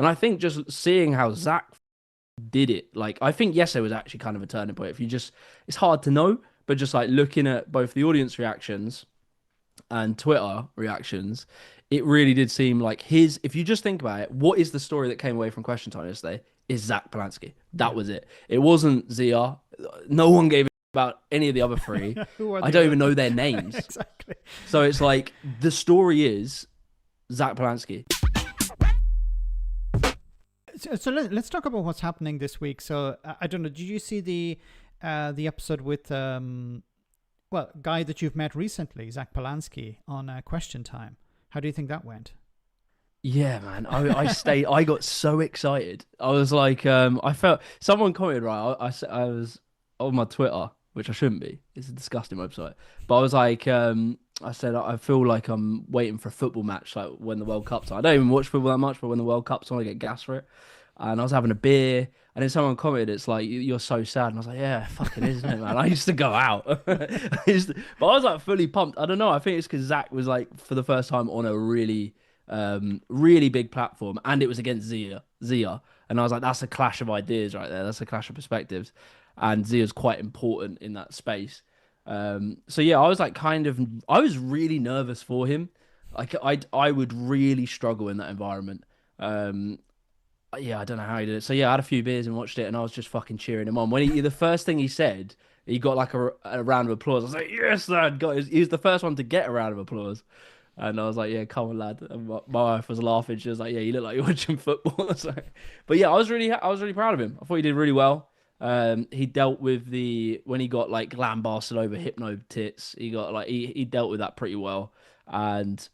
And I think just seeing how Zack did it, like I think yesterday was actually kind of a turning point. If you just, it's hard to know, but just like looking at both the audience reactions and Twitter reactions, it really did seem like his. If you just think about it, what is the story that came away from Question Time yesterday? Is Zach Polanski. That Yeah. was it. It wasn't Zia. No one gave a about any of the other three. Who are I the don't other? even know their names. Exactly. So it's like the story is Zach Polanski. So let's talk about what's happening this week. So I don't know. Did you see the episode with guy that you've met recently, Zach Polanski, on Question Time? How do you think that went? Yeah, man. I stayed. I got so excited. I was like, I felt someone commented right. I was on my Twitter, which I shouldn't be. It's a disgusting website. But I was like, I said I feel like I'm waiting for a football match, like when the World Cup's on. I don't even watch football that much, but when the World Cup's on, I get gas for it. And I was having a beer, and then someone commented, "It's like you're so sad." And I was like, "Yeah, fucking isn't it, man?" I used to go out, but I was like fully pumped. I don't know. I think it's because Zach was like for the first time on a really big platform, and it was against Zia, and I was like, "That's a clash of ideas right there. That's a clash of perspectives." And Zia's quite important in that space. So yeah, I was like I was really nervous for him. Like I would really struggle in that environment. Um, yeah, I don't know how he did it. So yeah, I had a few beers and watched it, and I was just fucking cheering him on. When the first thing he said, he got like a round of applause. I was like, yes, lad. He was the first one to get a round of applause, and I was like, yeah, come on, lad. And my wife was laughing. She was like, yeah, you look like you're watching football. So, but yeah, I was really proud of him. I thought he did really well. He dealt with the when he got like lambasted over hypno tits. He got like he dealt with that pretty well, and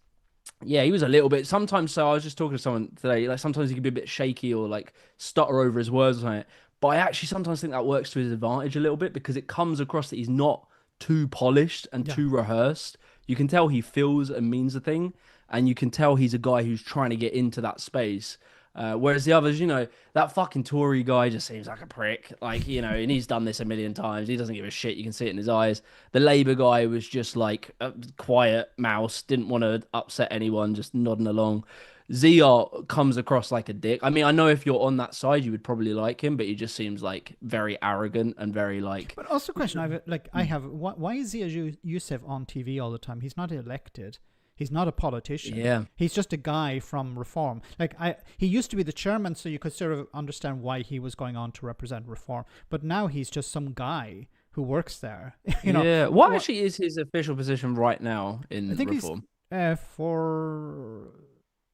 yeah, he was a little bit sometimes. So I was just talking to someone today. Like sometimes he can be a bit shaky or like stutter over his words or something. But I actually sometimes think that works to his advantage a little bit because it comes across that he's not too polished and Yeah. too rehearsed. You can tell he feels and means a thing, and you can tell he's a guy who's trying to get into that space. Whereas the others, that fucking Tory guy just seems like a prick. Like, and he's done this a million times. He doesn't give a shit. You can see it in his eyes. The Labour guy was just like a quiet mouse, didn't want to upset anyone, just nodding along. Zia comes across like a dick. I mean, I know if you're on that side, you would probably like him, but he just seems like very arrogant and very like, But also, question I have: why is Zia Youssef on TV all the time? He's not elected. He's not a politician. yeah, He's just a guy from Reform. He used to be the chairman, so you could sort of understand why he was going on to represent Reform. But now he's just some guy who works there. yeah. What What actually is his official position right now I in think he's Reform? for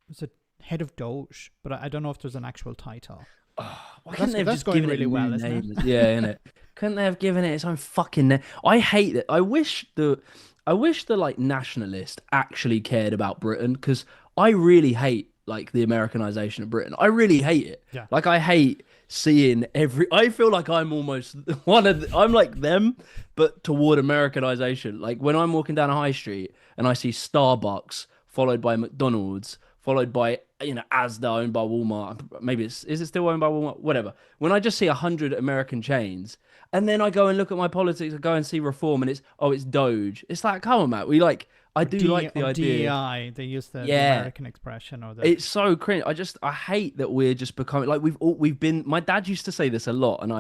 is it head of Doge, but I don't know if there's an actual title. Oh, why But couldn't they have that's just going given it a really well, new isn't it? name? Yeah, innit? Couldn't they have given it its own fucking name? I hate it. I wish the like nationalist actually cared about Britain because I really hate like the Americanization of Britain. I really hate it. Yeah. Like I hate seeing every. I feel like I'm almost I'm like them, but toward Americanization. Like when I'm walking down a high street and I see Starbucks followed by McDonald's, followed by Asda owned by Walmart. Maybe is it still owned by Walmart? Whatever. When I just see 100 American chains, and then I go and look at my politics, I go and see Reform, and it's Doge. It's like, come on, Matt. I Or do D like the or idea. DEI, they use the Yeah, American expression or the it's so cringe. I hate that we're just becoming like we've been. My dad used to say this a lot, and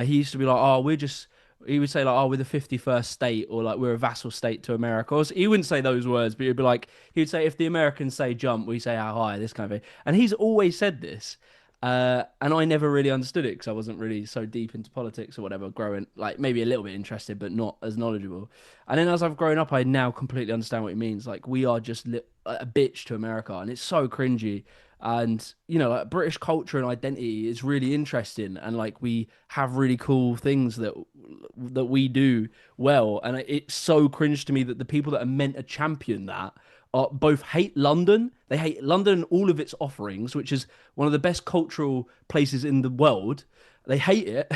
he used to be like, oh, we're just. He would say like, oh, we're the 51st state, or like we're a vassal state to America. Or he wouldn't say those words, but he'd be like, he would say if the Americans say jump, we say how high, this kind of thing. And he's always said this, and I never really understood it because I wasn't really so deep into politics or whatever. Growing like maybe a little bit interested, but not as knowledgeable. And then as I've grown up, I now completely understand what he means. Like we are just a bitch to America, and it's so cringy. And like British culture and identity is really interesting, and like we have really cool things that we do well. And it's so cringe to me that the people that are meant to champion that are both hate London. They hate London and all of its offerings, which is one of the best cultural places in the world. They hate it,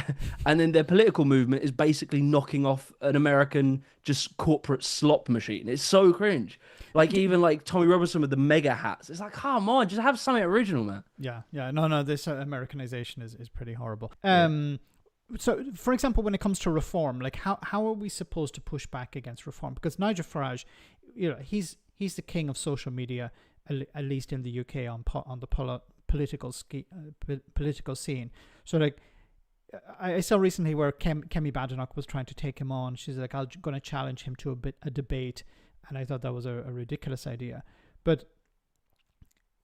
and then their political movement is basically knocking off an American just corporate slop machine. It's so cringe. Like even like Tommy Robinson with the mega hats. It's like, come on, just have something original, man. yeah. No, this Americanization is pretty horrible. Yeah. So, for example, when it comes to reform, like how are we supposed to push back against reform? Because Nigel Farage, he's the king of social media, at least in the UK on the political scene. So like I saw recently where Kemi Badenoch was trying to take him on. She's like, I'm going to challenge him to a debate, and I thought that was a ridiculous idea. But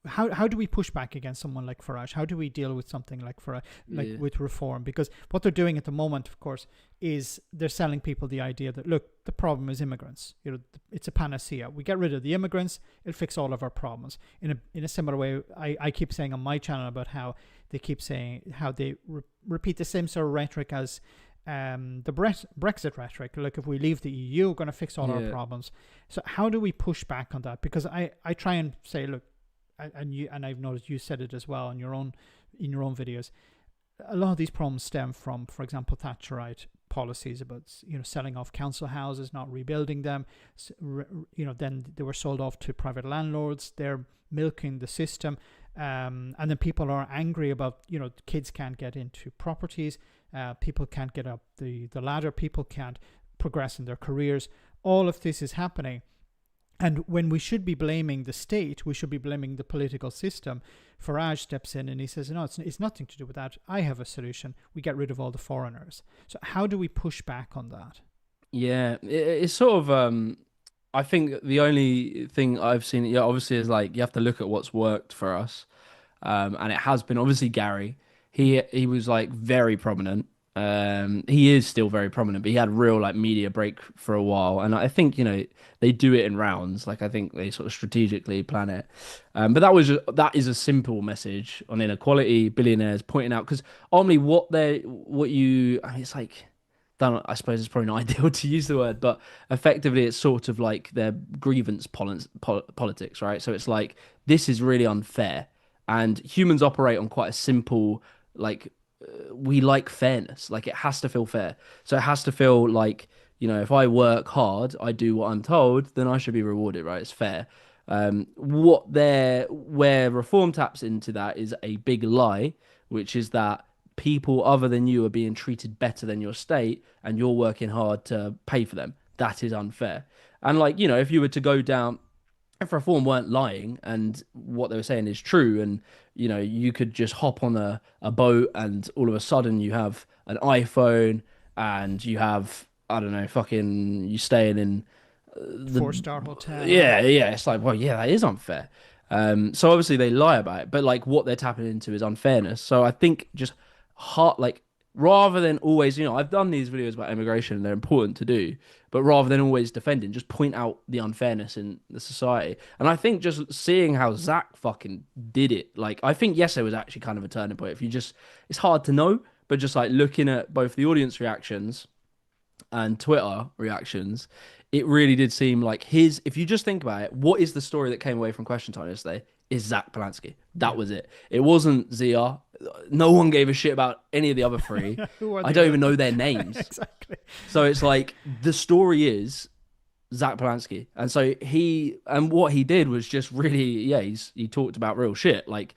how do we push back against someone like Farage? How do we deal with something like with reform? Because what they're doing at the moment, of course, is they're selling people the idea that, look, the problem is immigrants. It's a panacea. We get rid of the immigrants, it'll fix all of our problems. In a similar way, I keep saying on my channel about how they keep saying how they repeat the same sort of rhetoric as the Brexit rhetoric. Like, if we leave the EU, we're going to fix all our problems. So how do we push back on that? Because I try and say, look, and I've noticed you said it as well in your own videos. A lot of these problems stem from, for example, Thatcherite policies about selling off council houses, not rebuilding them. Then they were sold off to private landlords. They're milking the system, and then people are angry about kids can't get into properties, people can't get up the ladder, people can't progress in their careers. All of this is happening. And when we should be blaming the state, we should be blaming the political system. Farage steps in and he says, no, it's nothing to do with that. I have a solution. We get rid of all the foreigners. So how do we push back on that? Yeah, it's sort of I think the only thing I've seen, obviously, is like you have to look at what's worked for us. And it has been obviously Gary. He was like very prominent. He is still very prominent, but he had real like media break for a while. And I think, they do it in rounds. Like, I think they sort of strategically plan it. But that is a simple message on inequality, billionaires pointing out, because only it's like, I suppose it's probably not ideal to use the word, but effectively it's sort of like their grievance politics, right? So it's like, this is really unfair. And humans operate on quite a simple, like, we like fairness. Like, it has to feel fair. So it has to feel like, if I work hard, I do what I'm told, then I should be rewarded, right? It's fair. Where reform taps into that is a big lie, which is that people other than you are being treated better than your state and you're working hard to pay for them. That is unfair. And like, if you were to go down, if reform weren't lying and what they were saying is true, and you could just hop on a boat and all of a sudden you have an iPhone and you have, I don't know, fucking you staying in the 4-star hotel. Yeah, it's like, well, yeah, that is unfair. So obviously they lie about it, but like what they're tapping into is unfairness. So I think just like, rather than always, I've done these videos about immigration and they're important to do, but rather than always defending, just point out the unfairness in the society. And I think just seeing how Zack fucking did it, like, I think yesterday was actually kind of a turning point. It's hard to know, but just like looking at both the audience reactions and Twitter reactions, it really did seem like if you just think about it, what is the story that came away from Question Time yesterday? Is Zack Polanski. That was it. It wasn't Zia. No one gave a shit about any of the other three. I don't even know their names. Exactly. So it's like, the story is Zack Polanski. And so what he did was just really, he talked about real shit. Like,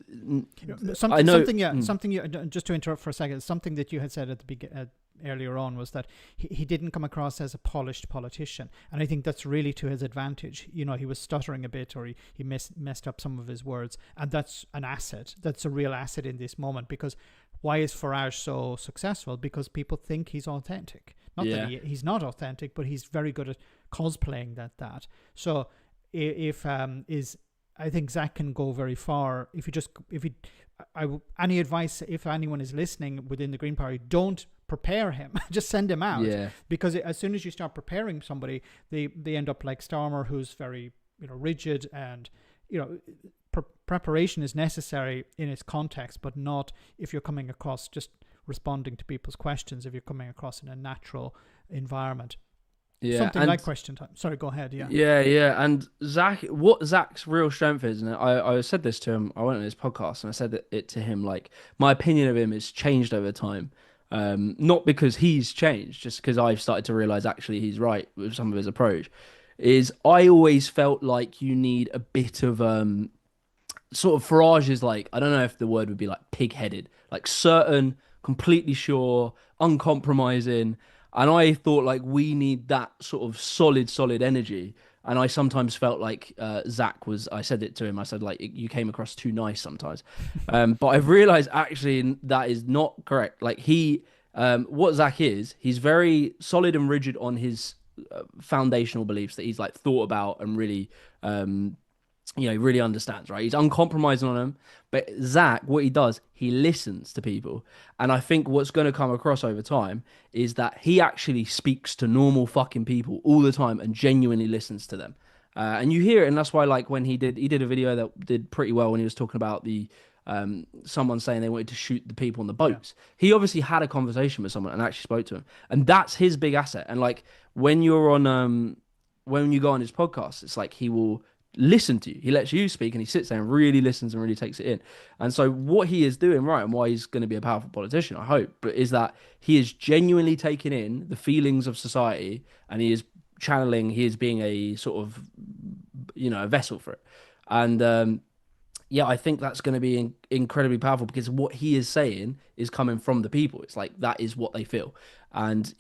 I know. Something you, just to interrupt for a second, something that you had said at the beginning, earlier on, was that he didn't come across as a polished politician, and I think that's really to his advantage. He was stuttering a bit, or he messed up some of his words, and that's an asset. That's a real asset in this moment, because why is Farage so successful? Because people think he's authentic. Not that he's not authentic, but he's very good at cosplaying that. So I think Zack can go very far any advice, if anyone is listening within the Green Party, don't prepare him. Just send him out. Because as soon as you start preparing somebody, they end up like Starmer, who's very rigid, and preparation is necessary in its context, but not if you're coming across just responding to people's questions, if you're coming across in a natural environment. Something like Question Time. Sorry, go ahead. Yeah. And what Zack's real strength is, and I said this to him, I went on his podcast and I said it to him, like, my opinion of him has changed over time. Not because he's changed, just because I've started to realize actually he's right with some of his approach. I always felt like you need a bit of sort of Farage is like, I don't know if the word would be like pig-headed, like certain, completely sure, uncompromising. And I thought like we need that sort of solid energy. And I sometimes felt like Zach was. I said it to him. I said like you came across too nice sometimes. But I've realized actually that is not correct. Like what Zach is, he's very solid and rigid on his foundational beliefs that he's like thought about and really he really understands, right? He's uncompromising on them. But Zach, what he does, he listens to people. And I think what's going to come across over time is that he actually speaks to normal fucking people all the time and genuinely listens to them. And you hear it, and that's why, like, when he did a video that did pretty well when he was talking about the someone saying they wanted to shoot the people on the Yeah. boats. He obviously had a conversation with someone and actually spoke to him, and that's his big asset. And like when you're on when you go on his podcast, it's like he will listen to you. He lets you speak and he sits there and really listens and really takes it in. And so what he is doing right and why he's going to be a powerful politician, I hope, but is that he is genuinely taking in the feelings of society and he is channeling, he is being a sort of, a vessel for it. And yeah, I think that's going to be incredibly powerful because what he is saying is coming from the people. It's like that is what they feel. And,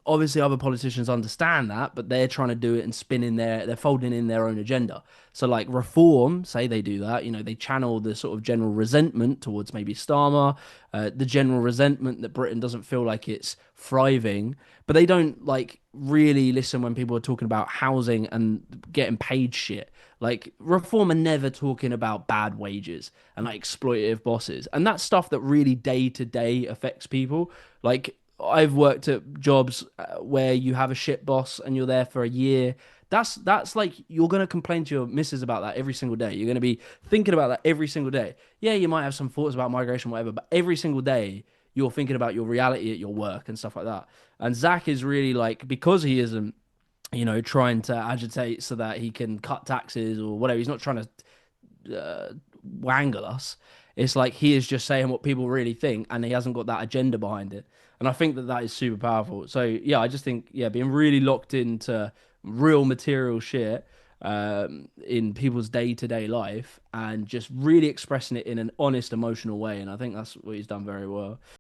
obviously other politicians understand that, but they're trying to do it and they're folding in their own agenda. So like reform, say they do that, they channel the sort of general resentment towards maybe Starmer, the general resentment that Britain doesn't feel like it's thriving, but they don't like really listen when people are talking about housing and getting paid shit. Like reform are never talking about bad wages and like exploitative bosses. And that's stuff that really day to day affects people. Like I've worked at jobs where you have a shit boss and you're there for a year. That's like you're gonna complain to your missus about that every single day. You're gonna be thinking about that every single day. Yeah, you might have some thoughts about migration, whatever, but every single day you're thinking about your reality at your work and stuff like that. And Zach is really like because he isn't trying to agitate so that he can cut taxes or whatever. He's not trying to wangle us. It's like he is just saying what people really think, and he hasn't got that agenda behind it. And I think that that is super powerful. So yeah, I just think being really locked into real material shit in people's day to day life and just really expressing it in an honest, emotional way. And I think that's what he's done very well.